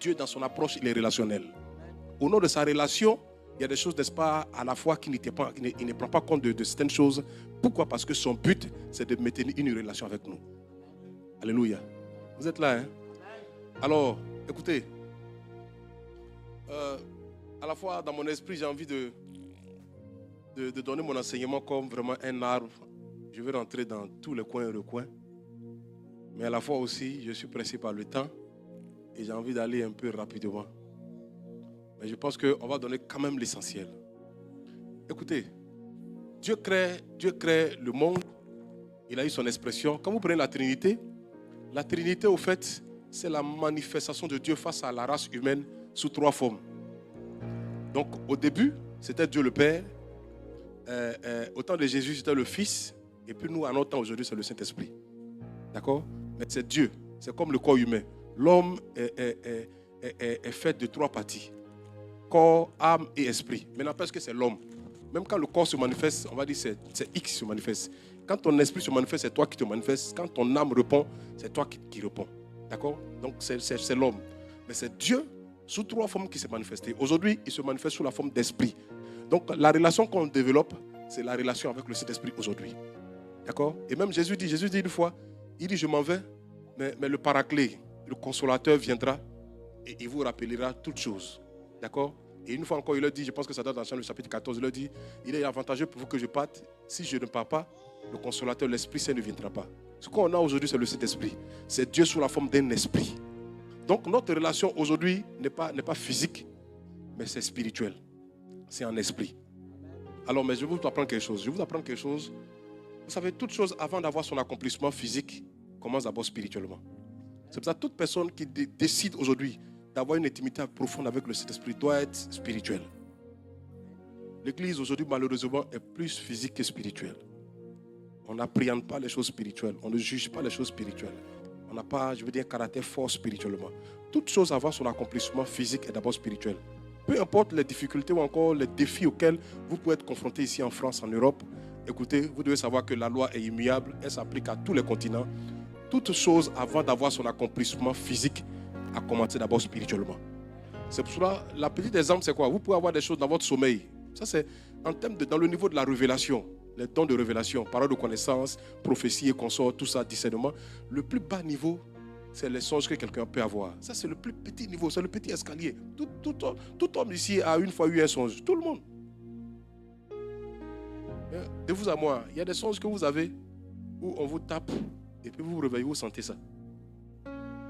Dieu, dans son approche, il est relationnel. Au nom de sa relation, il y a des choses, n'est-ce pas, à la fois qu'il ne prend pas compte de certaines choses. Pourquoi? Parce que son but, c'est de maintenir une relation avec nous. Alléluia. Vous êtes là, hein? Alors, écoutez, à la fois dans mon esprit, j'ai envie de donner mon enseignement comme vraiment un arbre. Je vais rentrer dans tous les coins et recoins. Mais à la fois aussi, je suis pressé par le temps et j'ai envie d'aller un peu rapidement. Mais je pense qu'on va donner quand même l'essentiel. Écoutez, Dieu crée le monde. Il a eu son expression. Quand vous prenez la Trinité, au fait, c'est la manifestation de Dieu face à la race humaine sous 3 formes. Donc, au début, c'était Dieu le Père. Au temps de Jésus, c'était le Fils. Et puis nous, à notre temps, aujourd'hui, c'est le Saint-Esprit. D'accord? Mais c'est Dieu. C'est comme le corps humain. L'homme est fait de 3 parties. Corps, âme et esprit. Mais n'empêche que c'est l'homme. Même quand le corps se manifeste, on va dire c'est X qui se manifeste. Quand ton esprit se manifeste, c'est toi qui te manifestes. Quand ton âme répond, c'est toi qui réponds. D'accord? Donc c'est l'homme. Mais c'est Dieu sous 3 formes qui s'est manifesté. Aujourd'hui, il se manifeste sous la forme d'esprit. Donc la relation qu'on développe, c'est la relation avec le Saint-Esprit aujourd'hui. D'accord? Et même Jésus dit une fois, il dit, je m'en vais, mais le Paraclet, le Consolateur viendra et il vous rappellera toutes choses. D'accord? Et une fois encore, il leur dit, je pense que ça donne dans le chapitre 14, il leur dit, il est avantageux pour vous que je parte. Si je ne pars pas, le Consolateur, l'Esprit Saint ne viendra pas. Ce qu'on a aujourd'hui, c'est le Saint-Esprit. C'est Dieu sous la forme d'un esprit. Donc notre relation aujourd'hui n'est pas physique, mais c'est spirituel. C'est en esprit. Alors, mais je vais vous apprendre quelque chose. Vous savez, toute chose, avant d'avoir son accomplissement physique, commence d'abord spirituellement. C'est pour ça que toute personne qui décide aujourd'hui d'avoir une intimité profonde avec le Saint-Esprit doit être spirituelle. L'Église aujourd'hui, malheureusement, est plus physique que spirituelle. On n'appréhende pas les choses spirituelles. On ne juge pas les choses spirituelles. On n'a pas, un caractère fort spirituellement. Toute chose avant son accomplissement physique est d'abord spirituelle. Peu importe les difficultés ou encore les défis auxquels vous pouvez être confrontés ici en France, en Europe, écoutez, vous devez savoir que la loi est immuable, elle s'applique à tous les continents. Toute chose avant d'avoir son accomplissement physique a commencé d'abord spirituellement. C'est pour cela, la petite exemple, c'est quoi? Vous pouvez avoir des choses dans votre sommeil. Ça, c'est en termes dans le niveau de la révélation, les dons de révélation, parole de connaissance, prophétie et consort, tout ça, discernement. Le plus bas niveau, c'est les songes que quelqu'un peut avoir. Ça, c'est le plus petit niveau, c'est le petit escalier. Tout homme ici a une fois eu un songe. Tout le monde. De vous à moi, il y a des songes que vous avez où on vous tape et puis vous vous réveillez, vous sentez ça.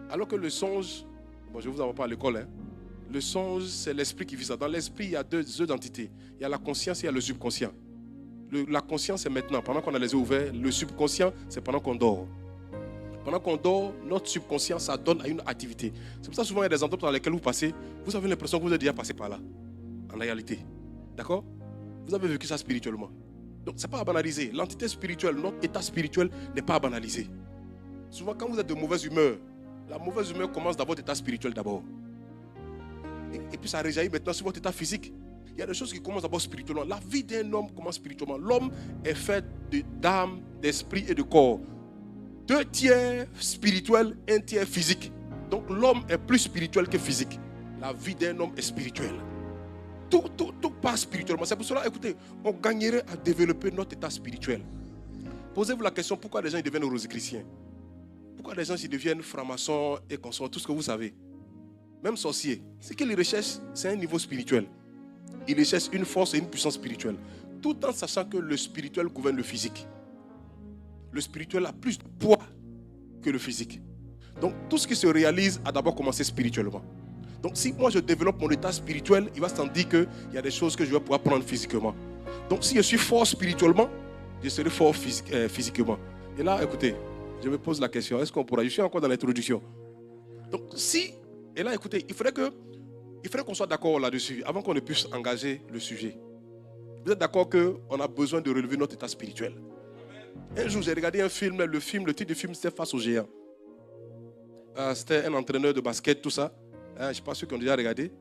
Alors que le songe, bon, je ne vous envoie pas à l'école, hein. Le songe, c'est l'esprit qui vit ça. Dans l'esprit, il y a deux entités. Il y a la conscience et il y a le subconscient. La conscience, c'est maintenant, pendant qu'on a les yeux ouverts. Le subconscient, c'est pendant qu'on dort. Pendant qu'on dort, notre subconscient, ça donne à une activité. C'est pour ça que souvent, il y a des endroits dans lesquels vous passez, vous avez l'impression que vous êtes déjà passé par là, en réalité. D'accord? Vous avez vécu ça spirituellement. Donc, ce n'est pas à banaliser. L'entité spirituelle, notre état spirituel n'est pas à banaliser. Souvent, quand vous êtes de mauvaise humeur, la mauvaise humeur commence dans votre état spirituel d'abord. Et puis, ça réjaillit maintenant sur votre état physique. Il y a des choses qui commencent d'abord spirituellement. La vie d'un homme commence spirituellement. L'homme est fait d'âme, d'esprit et de corps. 2 tiers spirituel, 1 tiers physique. Donc l'homme est plus spirituel que physique. La vie d'un homme est spirituelle. Tout passe spirituellement. C'est pour cela, écoutez, on gagnerait à développer notre état spirituel. Posez-vous la question, pourquoi les gens ils deviennent rosicruciens? Pourquoi les gens ils deviennent francs-maçons et consorts, tout ce que vous savez? Même sorciers. Ce qu'ils recherchent, c'est un niveau spirituel. Ils recherchent une force et une puissance spirituelle. Tout en sachant que le spirituel gouverne le physique. Le spirituel a plus de poids que le physique. Donc tout ce qui se réalise a d'abord commencé spirituellement. Donc si moi je développe mon état spirituel, il va se dire qu'il y a des choses que je vais pouvoir prendre physiquement. Donc si je suis fort spirituellement, je serai fort physiquement. Et là, écoutez, je me pose la question, est-ce qu'on pourra? Je suis encore dans l'introduction. Donc et là, écoutez, il faudrait qu'on soit d'accord là-dessus avant qu'on ne puisse engager le sujet. Vous êtes d'accord qu'on a besoin de relever notre état spirituel? Un jour, j'ai regardé un film, le titre du film, c'était Face aux géants. C'était un entraîneur de basket, tout ça. Je ne sais pas ceux qui ont déjà regardé.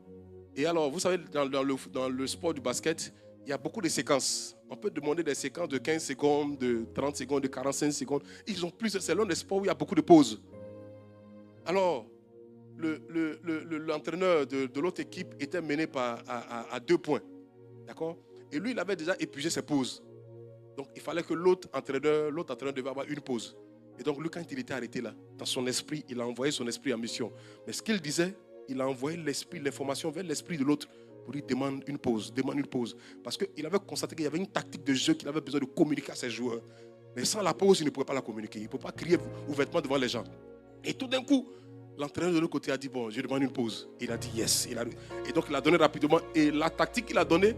Et alors, vous savez, dans le sport du basket, il y a beaucoup de séquences. On peut demander des séquences de 15 secondes, de 30 secondes, de 45 secondes. Ils ont plusieurs. C'est l'un des sports où il y a beaucoup de pauses. Alors, l'entraîneur de l'autre équipe était mené à 2 points. D'accord? Et lui, il avait déjà épuisé ses pauses. Donc, il fallait que l'autre entraîneur devait avoir une pause. Et donc, lui, quand il était arrêté là, dans son esprit, il a envoyé son esprit en mission. Mais ce qu'il disait, il a envoyé l'information vers l'esprit de l'autre pour lui demander une pause, Parce qu'il avait constaté qu'il y avait une tactique de jeu qu'il avait besoin de communiquer à ses joueurs. Mais sans la pause, il ne pouvait pas la communiquer. Il ne pouvait pas crier ouvertement devant les gens. Et tout d'un coup, l'entraîneur de l'autre côté a dit, bon, je demande une pause. Il a dit yes. Et donc, il a donné rapidement. Et la tactique qu'il a donnée,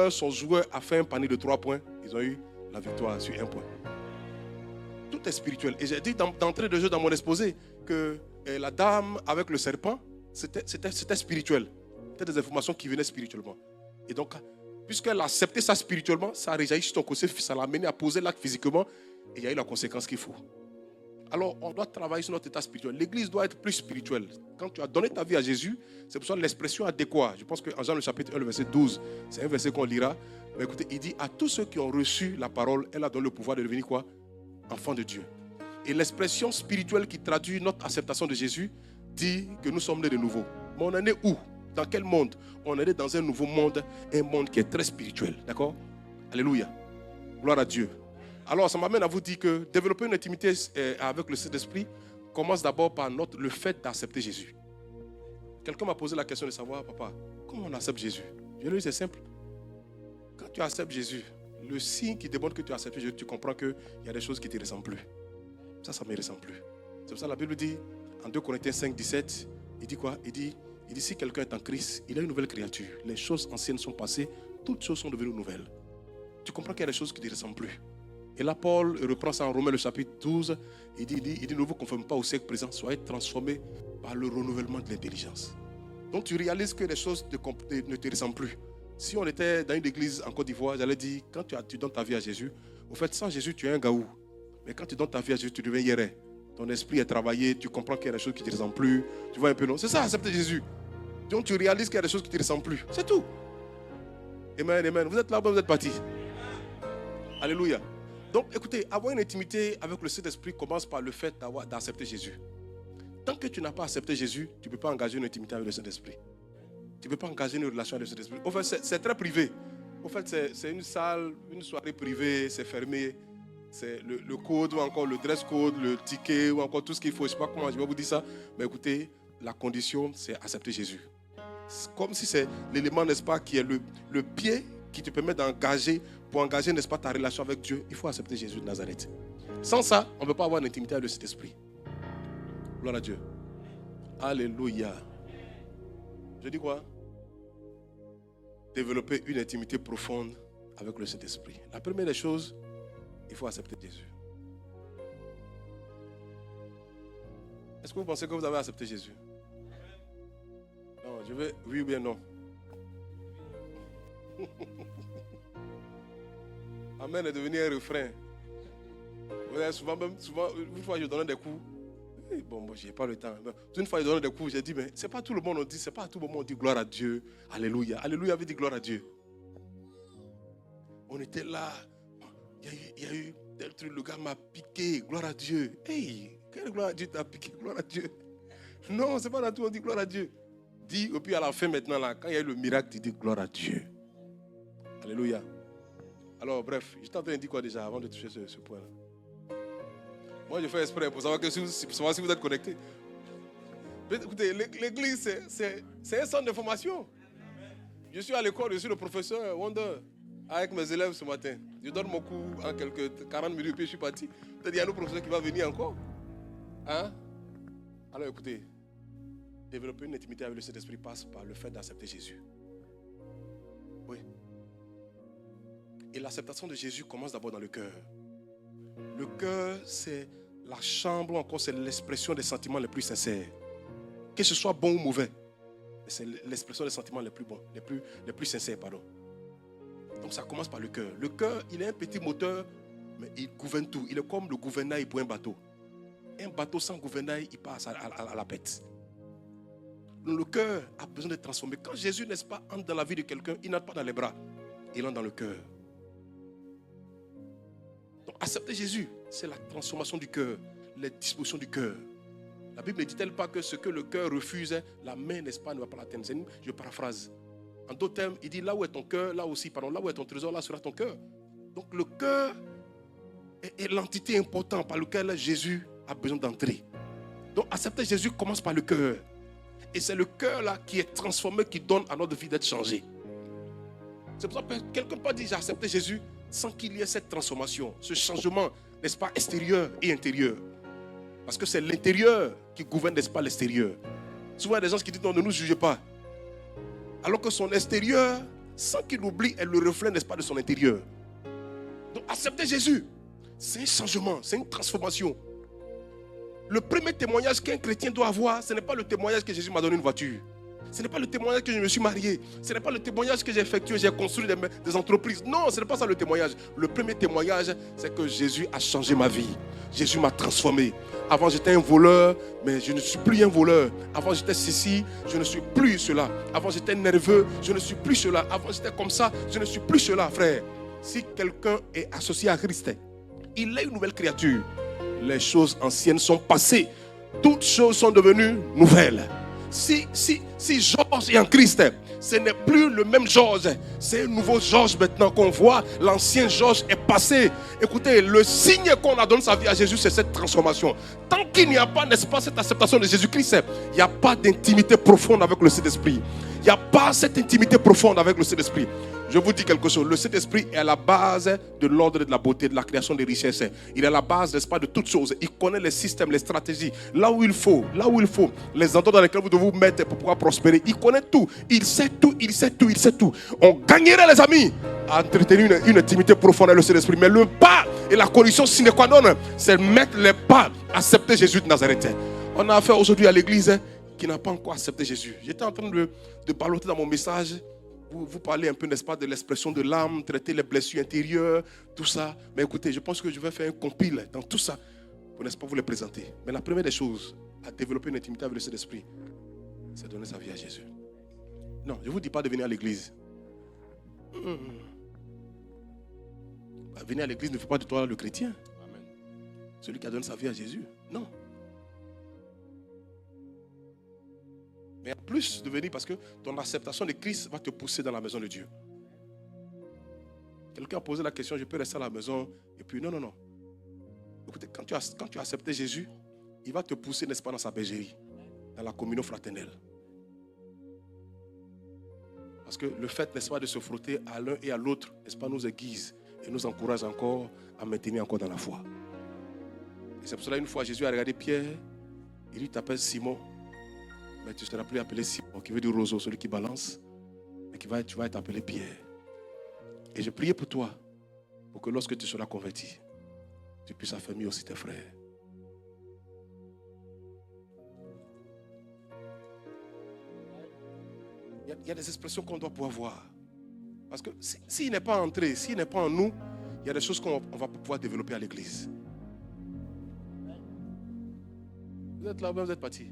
son joueur a fait un panier de 3 points. Ils ont eu la victoire sur 1 point. Tout est spirituel. Et j'ai dit d'entrée de jeu dans mon exposé que la dame avec le serpent, c'était spirituel. C'était des informations qui venaient spirituellement. Et donc, puisqu'elle a accepté ça spirituellement, ça a réagi sur ton côté, ça l'a amené à poser l'acte physiquement. Et il y a eu la conséquence qu'il faut. Alors, on doit travailler sur notre état spirituel. L'église doit être plus spirituelle. Quand tu as donné ta vie à Jésus, c'est pour ça l'expression adéquate. Je pense qu'en Jean le chapitre 1, le verset 12, c'est un verset qu'on lira. Mais écoutez, il dit à tous ceux qui ont reçu la parole, elle a donné le pouvoir de devenir quoi? Enfants de Dieu. Et l'expression spirituelle qui traduit notre acceptation de Jésus dit que nous sommes nés de nouveau. Mais on en est où? Dans quel monde? On est dans un nouveau monde, un monde qui est très spirituel. D'accord? Alléluia. Gloire à Dieu. Alors, ça m'amène à vous dire que développer une intimité avec le Saint-Esprit commence d'abord par le fait d'accepter Jésus. Quelqu'un m'a posé la question de savoir, papa, comment on accepte Jésus? Je lui ai dit, c'est simple. Quand tu acceptes Jésus, le signe qui démontre que tu acceptes Jésus, tu comprends qu'il y a des choses qui ne te ressemblent plus. Ça ne me ressemble plus. C'est pour ça que la Bible dit, en 2 Corinthiens 5, 17, il dit quoi? Il dit, si quelqu'un est en Christ, il est une nouvelle créature. Les choses anciennes sont passées, toutes choses sont devenues nouvelles. Tu comprends qu'il y a des choses qui ne te ressemblent plus. Et là, Paul reprend ça en Romains le chapitre 12. Il dit, ne vous conformez pas au siècle présent, soyez transformés par le renouvellement de l'intelligence. Donc tu réalises que les choses ne te ressemblent plus. Si on était dans une église en Côte d'Ivoire, j'allais dire, quand tu donnes ta vie à Jésus, au fait, sans Jésus, tu es un gaou. Mais quand tu donnes ta vie à Jésus, tu deviens yéré. Ton esprit est travaillé, tu comprends qu'il y a des choses qui ne te ressemblent plus. Tu vois un peu, non? C'est ça, accepter Jésus. Donc tu réalises qu'il y a des choses qui ne te ressemblent plus. C'est tout. Amen, amen. Vous êtes là, vous êtes partis. Alléluia. Donc, écoutez, avoir une intimité avec le Saint-Esprit commence par le fait d'accepter Jésus. Tant que tu n'as pas accepté Jésus, tu ne peux pas engager une intimité avec le Saint-Esprit. Tu ne peux pas engager une relation avec le Saint-Esprit. En fait, c'est très privé. En fait, c'est une salle, une soirée privée, c'est fermé. C'est le code ou encore le dress code, le ticket ou encore tout ce qu'il faut. Je ne sais pas comment je vais vous dire ça. Mais écoutez, la condition, c'est accepter Jésus. C'est comme si c'est l'élément, n'est-ce pas, qui est le pied qui te permet pour engager, n'est-ce pas, ta relation avec Dieu. Il faut accepter Jésus de Nazareth. Sans ça, on ne peut pas avoir une intimité avec le Saint-Esprit. Gloire à Dieu. Alléluia. Je dis quoi? Développer une intimité profonde avec le Saint-Esprit. La première des choses, il faut accepter Jésus. Est-ce que vous pensez que vous avez accepté Jésus? Non, oui ou bien non. Amen est devenu un refrain. Souvent, une fois je donnais des coups. Bon, je n'ai pas le temps. Une fois je donnais des coups, j'ai dit, mais c'est pas tout le monde on dit, c'est pas à tout moment on dit gloire à Dieu. Alléluia. Alléluia veut dire gloire à Dieu. On était là. Il y a eu tel truc, le gars m'a piqué. Gloire à Dieu. Hey, quelle gloire à Dieu t'a piqué? Gloire à Dieu. Non, c'est pas dans tout on dit gloire à Dieu. Dis, et puis à la fin maintenant, là, quand il y a eu le miracle, tu dis gloire à Dieu. Alléluia. Alors, bref, j'étais en train de dire quoi déjà avant de toucher ce point-là? Moi, je fais exprès pour savoir si vous êtes connectés. Écoutez, l'église, c'est un centre de formation. Je suis à l'école, je suis le professeur Wonder avec mes élèves ce matin. Je donne mon cours en quelques 40 minutes, puis je suis parti. Peut-être qu'il y a un autre professeur qui va venir encore. Hein? Alors, écoutez, développer une intimité avec le Saint-Esprit passe par le fait d'accepter Jésus. Oui. Et l'acceptation de Jésus commence d'abord dans le cœur. Le cœur, c'est la chambre, ou encore c'est l'expression des sentiments les plus sincères. Que ce soit bon ou mauvais, c'est l'expression des sentiments les plus bons, les plus sincères, pardon. Donc ça commence par le cœur. Le cœur, il est un petit moteur, mais il gouverne tout. Il est comme le gouvernail pour un bateau. Un bateau sans gouvernail, il passe à la bête. Donc le cœur a besoin d'être transformé. Quand Jésus, n'est-ce pas, entre dans la vie de quelqu'un, il n'entre pas dans les bras, il entre dans le cœur. Donc accepter Jésus, c'est la transformation du cœur, les dispositions du cœur. La Bible ne dit-elle pas que ce que le cœur refuse, la main, n'est-ce pas, ne va pas l'atteindre. Je paraphrase. En d'autres termes, il dit là où est ton cœur, là aussi, pardon, là où est ton trésor, là sera ton cœur. Donc le cœur est l'entité importante par laquelle Jésus a besoin d'entrer. Donc accepter Jésus commence par le cœur. Et c'est le cœur là qui est transformé, qui donne à notre vie d'être changé. C'est pour ça que quelqu'un peut dire j'ai accepté Jésus sans qu'il y ait cette transformation, ce changement, n'est-ce pas, extérieur et intérieur. Parce que c'est l'intérieur qui gouverne, n'est-ce pas, l'extérieur. Souvent, il y a des gens qui disent non, ne nous jugez pas. Alors que son extérieur, sans qu'il oublie, est le reflet, n'est-ce pas, de son intérieur. Donc accepter Jésus, c'est un changement, c'est une transformation. Le premier témoignage qu'un chrétien doit avoir, ce n'est pas le témoignage que Jésus m'a donné une voiture. Ce n'est pas le témoignage que je me suis marié. Ce n'est pas le témoignage que j'ai effectué, j'ai construit des entreprises. Non, ce n'est pas ça le témoignage. Le premier témoignage, c'est que Jésus a changé ma vie. Jésus m'a transformé. Avant, j'étais un voleur, mais je ne suis plus un voleur. Avant, j'étais ceci, je ne suis plus cela. Avant, j'étais nerveux, je ne suis plus cela. Avant, j'étais comme ça, je ne suis plus cela, frère. Si quelqu'un est associé à Christ, il est une nouvelle créature. Les choses anciennes sont passées. Toutes choses sont devenues nouvelles. Si Georges est en Christ, ce n'est plus le même Georges. C'est un nouveau Georges maintenant qu'on voit. L'ancien Georges est passé. Écoutez, le signe qu'on a donné sa vie à Jésus, c'est cette transformation. Tant qu'il n'y a pas, n'est-ce pas, cette acceptation de Jésus-Christ, il n'y a pas d'intimité profonde avec le Saint-Esprit. Il n'y a pas cette intimité profonde avec le Saint-Esprit. Je vous dis quelque chose. Le Saint-Esprit est à la base de l'ordre de la beauté, de la création des richesses. Il est à la base, n'est-ce pas, de toutes choses. Il connaît les systèmes, les stratégies. Là où il faut. Les endroits dans lesquels vous devez vous mettre pour pouvoir prospérer. Il connaît tout. Il sait tout. On gagnerait, les amis, à entretenir une intimité profonde avec le Saint-Esprit. Mais le pas et la condition sine qua non, c'est mettre les pas, accepter Jésus de Nazareth. On a affaire aujourd'hui à l'église qui n'a pas encore accepté Jésus. J'étais en train de balloter dans mon message. Vous parlez un peu, n'est-ce pas, de l'expression de l'âme, traiter les blessures intérieures, tout ça. Mais écoutez, je pense que je vais faire un compile dans tout ça pour, n'est-ce pas, vous les présenter. Mais la première des choses, à développer une intimité avec le Saint-Esprit, c'est donner sa vie à Jésus. Non, je ne vous dis pas de venir à l'église. Venir à l'église ne fait pas de toi le chrétien. Amen. Celui qui a donné sa vie à Jésus. Non. Mais en plus de venir, parce que ton acceptation de Christ va te pousser dans la maison de Dieu. Quelqu'un a posé la question, je peux rester à la maison. Et puis non. Écoutez, quand tu as accepté Jésus, il va te pousser, n'est-ce pas, dans sa bergerie, dans la communion fraternelle. Parce que le fait, n'est-ce pas, de se frotter à l'un et à l'autre, n'est-ce pas, nous aiguise et nous encourage encore à maintenir encore dans la foi. Et c'est pour cela, une fois, Jésus a regardé Pierre, il lui t'appelle Simon. Mais tu ne seras plus appelé Simon, qui veut dire roseau, celui qui balance, mais tu vas être appelé Pierre. Et je priais pour toi, pour que lorsque tu seras converti, tu puisses affermir aussi tes frères. Il y a des expressions qu'on doit pouvoir voir. Parce que s'il n'est pas entré, s'il n'est pas en nous, il y a des choses qu'on va pouvoir développer à l'église. Vous êtes là, vous êtes partis.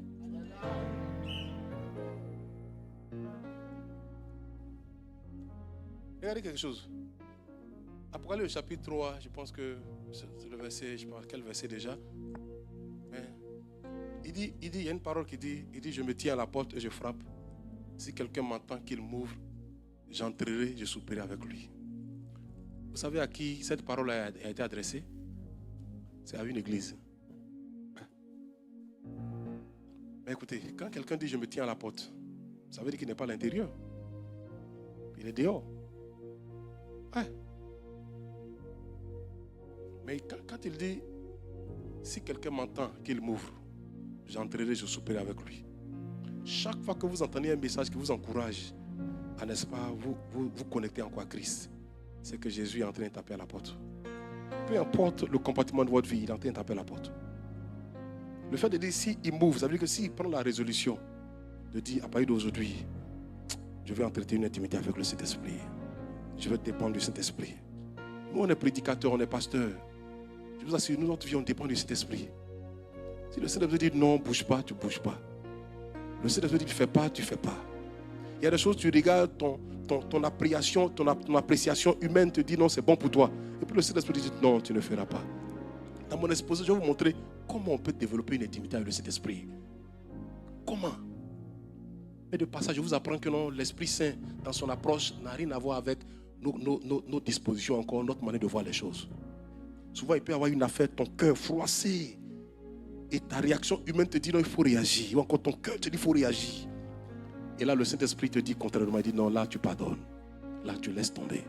Regardez quelque chose. Apocalypse chapitre 3, je pense que c'est le verset, je ne sais pas quel verset déjà. Mais il y a une parole qui dit, je me tiens à la porte et je frappe. Si quelqu'un m'entend qu'il m'ouvre, j'entrerai, je souperai avec lui. Vous savez à qui cette parole a été adressée? C'est à une église. Mais écoutez, quand quelqu'un dit je me tiens à la porte, ça veut dire qu'il n'est pas à l'intérieur. Il est dehors. Ouais. Mais quand il dit, si quelqu'un m'entend, qu'il m'ouvre, j'entrerai, je souperai avec lui. Chaque fois que vous entendez un message qui vous encourage à, n'est-ce pas, vous connecter encore à Christ, c'est que Jésus est en train de taper à la porte. Peu importe le comportement de votre vie, il est en train de taper à la porte. Le fait de dire, si il m'ouvre, ça veut dire que s'il prend la résolution de dire, à partir d'aujourd'hui, je vais entretenir une intimité avec le Saint-Esprit. Je vais dépendre du Saint-Esprit. Nous, on est prédicateurs, on est pasteurs. Je vous assure, nous, notre vie, on dépend du Saint-Esprit. Si le Saint-Esprit dit non, bouge pas, tu ne bouges pas. Le Saint-Esprit dit, tu ne fais pas, tu ne fais pas. Il y a des choses, tu regardes ton appréciation, ton appréciation humaine te dit non, c'est bon pour toi. Et puis le Saint-Esprit dit non, tu ne feras pas. Dans mon exposé, je vais vous montrer comment on peut développer une intimité avec le Saint-Esprit. Comment? Mais de passage, je vous apprends que non, l'Esprit Saint, dans son approche, n'a rien à voir avec nos dispositions encore, notre manière de voir les choses. Souvent, il peut y avoir une affaire, ton cœur froissé. Et ta réaction humaine te dit non, il faut réagir. Ou encore ton cœur te dit il faut réagir. Et là, le Saint-Esprit te dit contrairement, il dit non, là tu pardonnes. Là tu laisses tomber.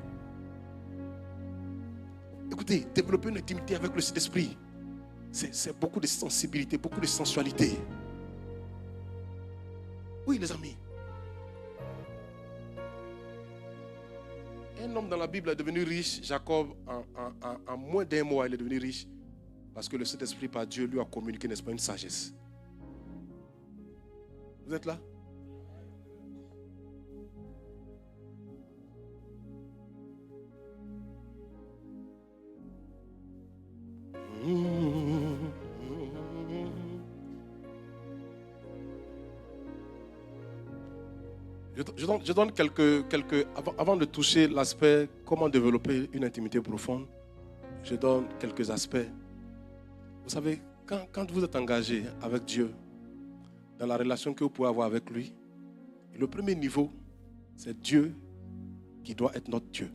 Écoutez, développer une intimité avec le Saint-Esprit, c'est beaucoup de sensibilité, beaucoup de sensualité. Oui, les amis. Un homme dans la Bible est devenu riche. Jacob, en moins d'un mois, il est devenu riche. Parce que le Saint-Esprit, par Dieu, lui a communiqué, n'est-ce pas, une sagesse. Vous êtes là? Je donne quelques avant de toucher l'aspect comment développer une intimité profonde, je donne quelques aspects. Vous savez, quand vous êtes engagé avec Dieu, dans la relation que vous pouvez avoir avec lui, le premier niveau, c'est Dieu qui doit être notre Dieu.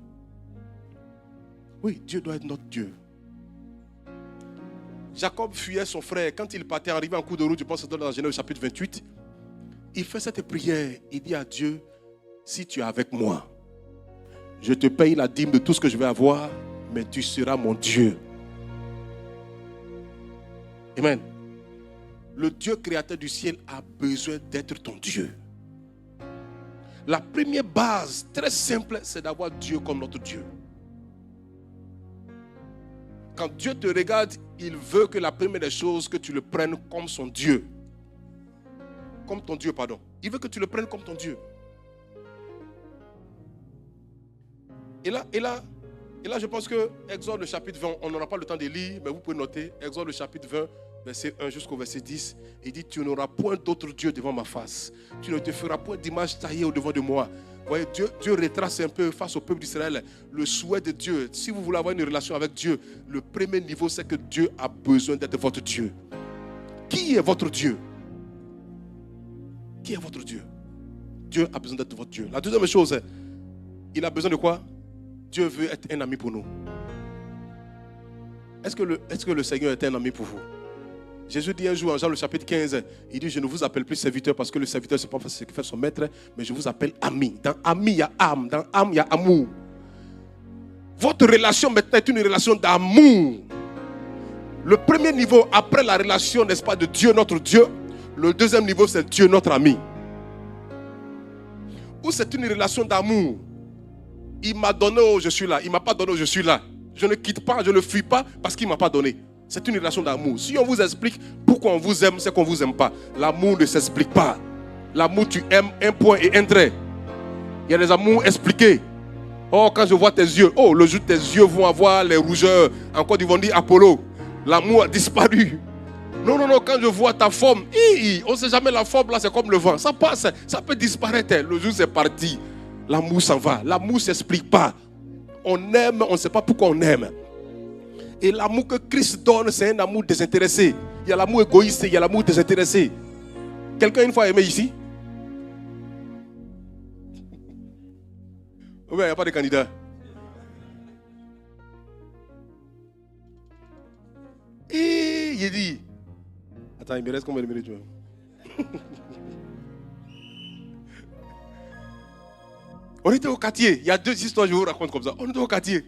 Oui, Dieu doit être notre Dieu. Jacob fuyait son frère. Quand il partait, arrivé en cours de route, je pense que c'est dans Genèse chapitre 28, il fait cette prière. Il dit à Dieu, si tu es avec moi, je te paye la dîme de tout ce que je vais avoir, mais tu seras mon Dieu. Amen. Le Dieu créateur du ciel a besoin d'être ton Dieu. La première base, très simple, c'est d'avoir Dieu comme notre Dieu. Quand Dieu te regarde, il veut que la première des choses, que tu le prennes comme son Dieu. Comme ton Dieu, pardon. Il veut que tu le prennes comme ton Dieu. Et là, je pense que Exode le chapitre 20, on n'aura pas le temps de lire, mais vous pouvez noter, Exode le chapitre 20, verset 1 jusqu'au verset 10, il dit, tu n'auras point d'autre Dieu devant ma face. Tu ne te feras point d'image taillée au-devant de moi. Vous voyez, Dieu retrace un peu face au peuple d'Israël le souhait de Dieu. Si vous voulez avoir une relation avec Dieu, le premier niveau, c'est que Dieu a besoin d'être votre Dieu. Qui est votre Dieu? Qui est votre Dieu? Dieu a besoin d'être votre Dieu. La deuxième chose, il a besoin de quoi? Dieu veut être un ami pour nous. Est-ce que le Seigneur est un ami pour vous? Jésus dit un jour en Jean le chapitre 15, il dit, je ne vous appelle plus serviteur parce que le serviteur, c'est pas ce que fait son maître, mais je vous appelle ami. Dans ami, il y a âme. Dans âme, il y a amour. Votre relation maintenant est une relation d'amour. Le premier niveau, après la relation, n'est-ce pas, de Dieu, notre Dieu, le deuxième niveau, c'est Dieu, notre ami. Ou c'est une relation d'amour. Il m'a donné, oh, je suis là. Il ne m'a pas donné, oh, je suis là. Je ne quitte pas, je ne fuis pas parce qu'il ne m'a pas donné. C'est une relation d'amour. Si on vous explique pourquoi on vous aime, c'est qu'on ne vous aime pas. L'amour ne s'explique pas. L'amour, tu aimes un point et un trait. Il y a des amours expliqués. Oh, quand je vois tes yeux, oh, le jour tes yeux vont avoir les rougeurs. Encore, ils vont dire Apollo. L'amour a disparu. Non, quand je vois ta forme, on ne sait jamais, la forme là, c'est comme le vent. Ça passe, ça peut disparaître. Le jour, c'est parti. L'amour s'en va. L'amour ne s'explique pas. On aime, on ne sait pas pourquoi on aime. Et l'amour que Christ donne, c'est un amour désintéressé. Il y a l'amour égoïste, il y a l'amour désintéressé. Quelqu'un une fois aimé ici? Oui, il n'y a pas de candidat. Et il dit, attends, il me reste combien de minutes? On était au quartier. Il y a deux histoires, je vous raconte comme ça. On était au quartier.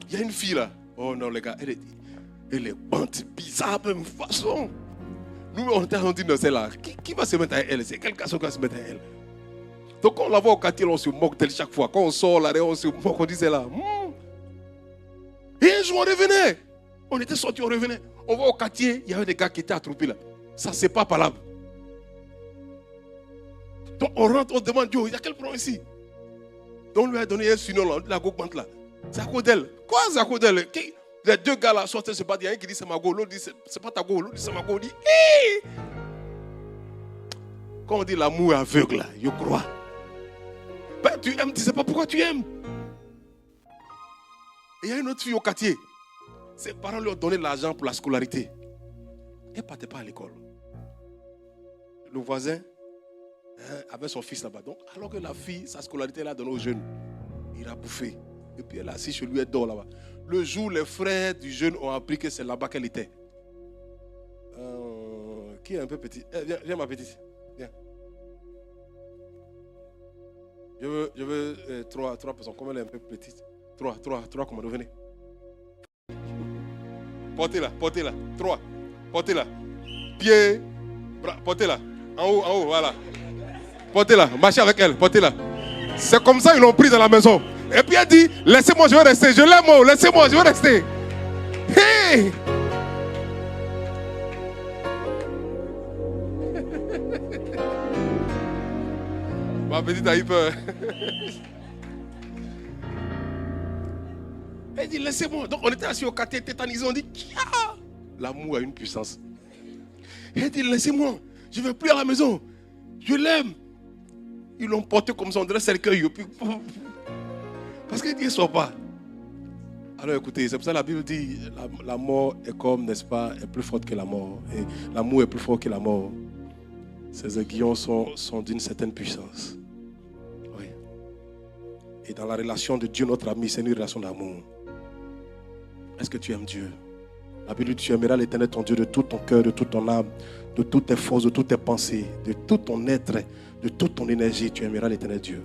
Il y a une fille là. Oh non, les gars, elle est bante, bizarre, même façon. Nous, on était en train de dire, c'est là. Qui va se mettre à elle? C'est quel garçon qui va se mettre à elle? Donc, quand on la voit au quartier, on se moque d'elle chaque fois. Quand on sort là, on se moque, on dit, c'est là. Et un jour, on revenait. On était sortis, on revenait. On va au quartier, il y avait des gars qui étaient attroupés là. Ça, c'est pas palable. Donc, on rentre, on demande, Dieu, il y a quel problème ici? Donc, on lui a donné un surnom là, la go-bante là. C'est à cause d'elle. Quoi, c'est à cause d'elle? Les deux gars là sortent, se battent. Il y a un qui dit c'est ma go, l'autre dit c'est pas ta go, l'autre dit c'est ma go. On dit, hé! Quand on dit l'amour est aveugle là, je crois. Ben, tu aimes, tu ne sais pas pourquoi tu aimes. Et il y a une autre fille au quartier. Ses parents lui ont donné l'argent pour la scolarité. Elle ne partait pas à l'école. Le voisin avait son fils là-bas. Donc, alors que la fille, sa scolarité, elle a donné aux jeunes. Il a bouffé. Et puis elle est assise chez lui, elle dort là-bas. Le jour, les frères du jeune ont appris que c'est là-bas qu'elle était. Qui est un peu petit? Viens ma petite. Viens. Je veux trois personnes. Comme elle est un peu petite. Trois, comment venez. Portez-la. Trois. Portez-la. Pied. Bras. Portez-la. En haut, voilà. Portez-la. Marchez avec elle. Portez-la. C'est comme ça ils l'ont pris dans la maison. Et puis elle dit, laissez-moi, je vais rester. Je l'aime, laissez-moi, je vais rester. Hey! Ma petite a eu peur. Elle dit, laissez-moi. Donc on était assis au quartier tétanisé. On dit, Kia! L'amour a une puissance. Elle dit, laissez-moi. Je ne vais plus à la maison. Je l'aime. Ils l'ont porté comme ça, on dirait cercueil. Parce qu'il dit, ne sort pas. Alors écoutez, c'est pour ça que la Bible dit, la mort est comme, n'est-ce pas, est plus forte que la mort. Et l'amour est plus fort que la mort. Ces aiguillons sont d'une certaine puissance. Oui. Et dans la relation de Dieu, notre ami, c'est une relation d'amour. Est-ce que tu aimes Dieu? La Bible dit, tu aimeras l'Éternel ton Dieu de tout ton cœur, de toute ton âme, de toutes tes forces, de toutes tes pensées, de tout ton être, de toute ton énergie. Tu aimeras l'Éternel Dieu.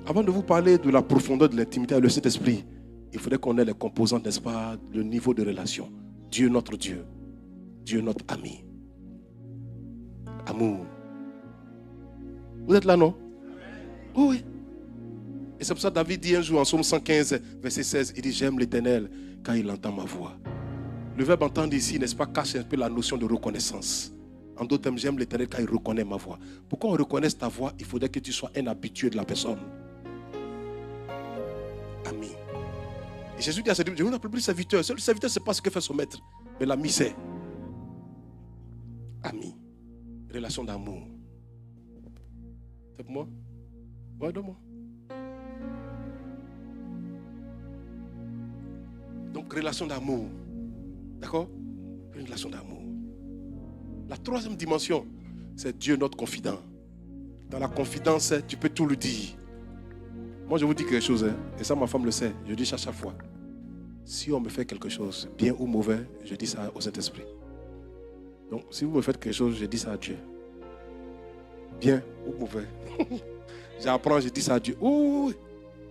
Avant de vous parler de la profondeur de l'intimité avec le Saint-Esprit, il faudrait qu'on ait les composantes, n'est-ce pas, le niveau de relation. Dieu notre Dieu. Dieu notre ami. Amour. Vous êtes là, non? Oh, oui. Et c'est pour ça que David dit un jour en Psaume 115, verset 16, il dit, j'aime l'Éternel quand il entend ma voix. Le verbe entendre ici, n'est-ce pas, cache un peu la notion de reconnaissance. En d'autres termes, j'aime l'Éternel quand il reconnaît ma voix. Pour qu'on reconnaisse ta voix, il faudrait que tu sois un habitué de la personne. Ami. Et Jésus dit à ses disciples, je ne vous appelle plus serviteur. Le serviteur, ce n'est pas ce que fait son maître. Mais l'ami, c'est ami. Relation d'amour. C'est pour moi? Ouais, de moi. Donc, relation d'amour. D'accord? Une relation d'amour. La troisième dimension, c'est Dieu notre confident. Dans la confidence, tu peux tout lui dire. Moi, je vous dis quelque chose, et ça, ma femme le sait. Je dis ça chaque fois. Si on me fait quelque chose, bien ou mauvais, je dis ça au Saint-Esprit. Donc, si vous me faites quelque chose, je dis ça à Dieu. Bien ou mauvais. J'apprends, je dis ça à Dieu. Ouh.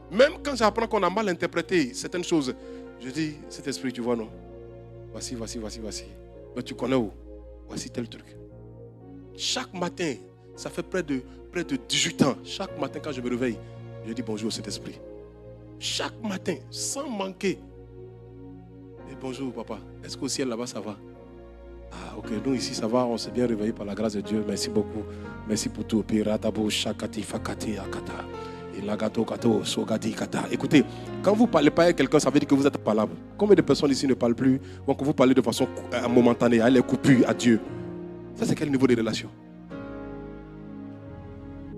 Même quand j'apprends qu'on a mal interprété certaines choses, je dis, cet esprit, tu vois, non? Voici. Mais tu connais où? Voici tel truc. Chaque matin, ça fait près de 18 ans. Chaque matin, quand je me réveille, je dis bonjour au Saint-Esprit. Chaque matin, sans manquer. Et bonjour, papa. Est-ce qu'au ciel, là-bas, ça va? Ah, ok. Nous, ici, ça va. On s'est bien réveillé par la grâce de Dieu. Merci beaucoup. Merci pour tout. Écoutez, quand vous ne parlez pas avec quelqu'un, ça veut dire que vous êtes parlable. Combien de personnes ici ne parlent plus? Donc, vous parlez de façon momentanée, elle est coupée à Dieu. Ça, c'est quel niveau de relation?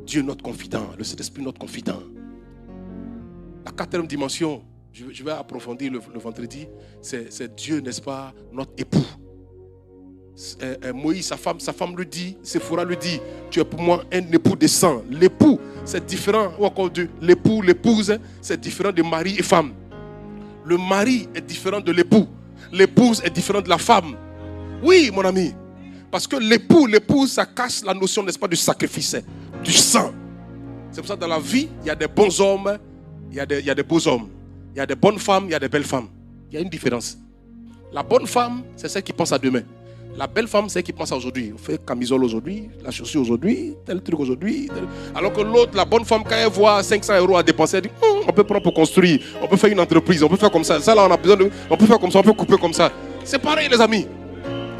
Dieu, notre confident. Le Saint-Esprit, notre confident. La quatrième dimension, je vais approfondir le vendredi, c'est Dieu, n'est-ce pas, notre époux. Moïse, sa femme lui dit, Séphora lui dit, tu es pour moi un époux de sang. L'époux, c'est différent, ou encore de l'époux, l'épouse, c'est différent de mari et femme. Le mari est différent de l'époux. L'épouse est différente de la femme. Oui, mon ami. Parce que l'époux, l'épouse, ça cache la notion, n'est-ce pas, du sacrifice, du sang. C'est pour ça que dans la vie, il y a des bons hommes, il y a des beaux hommes. Il y a des bonnes femmes, il y a des belles femmes. Il y a une différence. La bonne femme, c'est celle qui pense à demain. La belle femme, c'est celle qui pense à aujourd'hui. On fait camisole aujourd'hui, la chaussure aujourd'hui, tel truc aujourd'hui. Alors que l'autre, la bonne femme, quand elle voit 500 € à dépenser, elle dit, on peut prendre pour construire, on peut faire une entreprise, on peut faire comme ça. Ça là, on a besoin de... On peut faire comme ça, on peut couper comme ça. C'est pareil, les amis.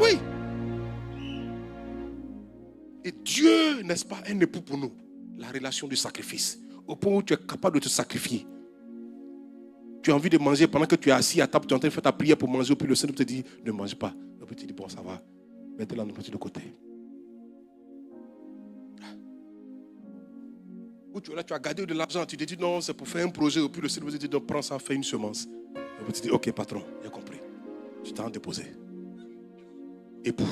Oui. Et Dieu, n'est-ce pas, un époux pour nous. La relation du sacrifice. Au point où tu es capable de te sacrifier. Tu as envie de manger pendant que tu es assis à table, tu es en train de faire ta prière pour manger, puis le Seigneur te dit, ne mange pas. Le petit dit, bon, ça va, mettez-la de côté. Ou tu as gardé de l'argent, tu te dis, non, c'est pour faire un projet, puis le Seigneur te dit, non, prends ça, fais une semence. Vous te dites, ok patron, j'ai compris. Tu t'en déposé. Époux.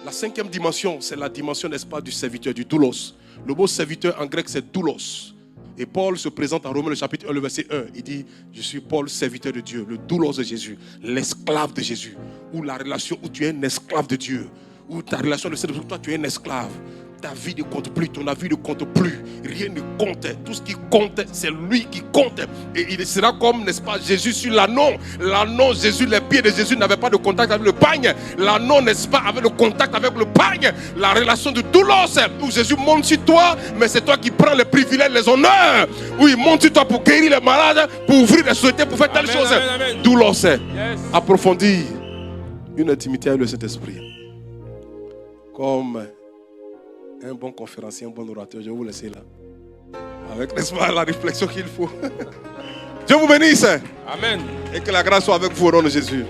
La 5e dimension, c'est la dimension, n'est-ce pas, du serviteur, du doulos. Le mot serviteur en grec, c'est doulos. Et Paul se présente en Romains, le chapitre 1, le verset 1. Il dit, je suis Paul, serviteur de Dieu, le doulos de Jésus, l'esclave de Jésus. Ou la relation où tu es un esclave de Dieu. Ou ta relation de serviteur, toi tu es un esclave. Ta vie ne compte plus, ton avis ne compte plus. Rien ne compte. Tout ce qui compte, c'est lui qui compte. Et il sera comme, n'est-ce pas, Jésus sur l'anneau. L'anneau, Jésus, les pieds de Jésus n'avaient pas de contact avec le pagne. L'anneau, n'est-ce pas, avait le contact avec le pagne. La relation de doulos, où Jésus monte sur toi, mais c'est toi qui prends les privilèges, les honneurs. Où il monte sur toi pour guérir les malades, pour ouvrir les sociétés, pour faire telle chose. Doulos, approfondir une intimité avec le Saint-Esprit. Comme un bon conférencier, un bon orateur, je vais vous laisser là. Avec, n'est-ce pas, la réflexion qu'il faut. Dieu vous bénisse. Amen. Et que la grâce soit avec vous au nom de Jésus.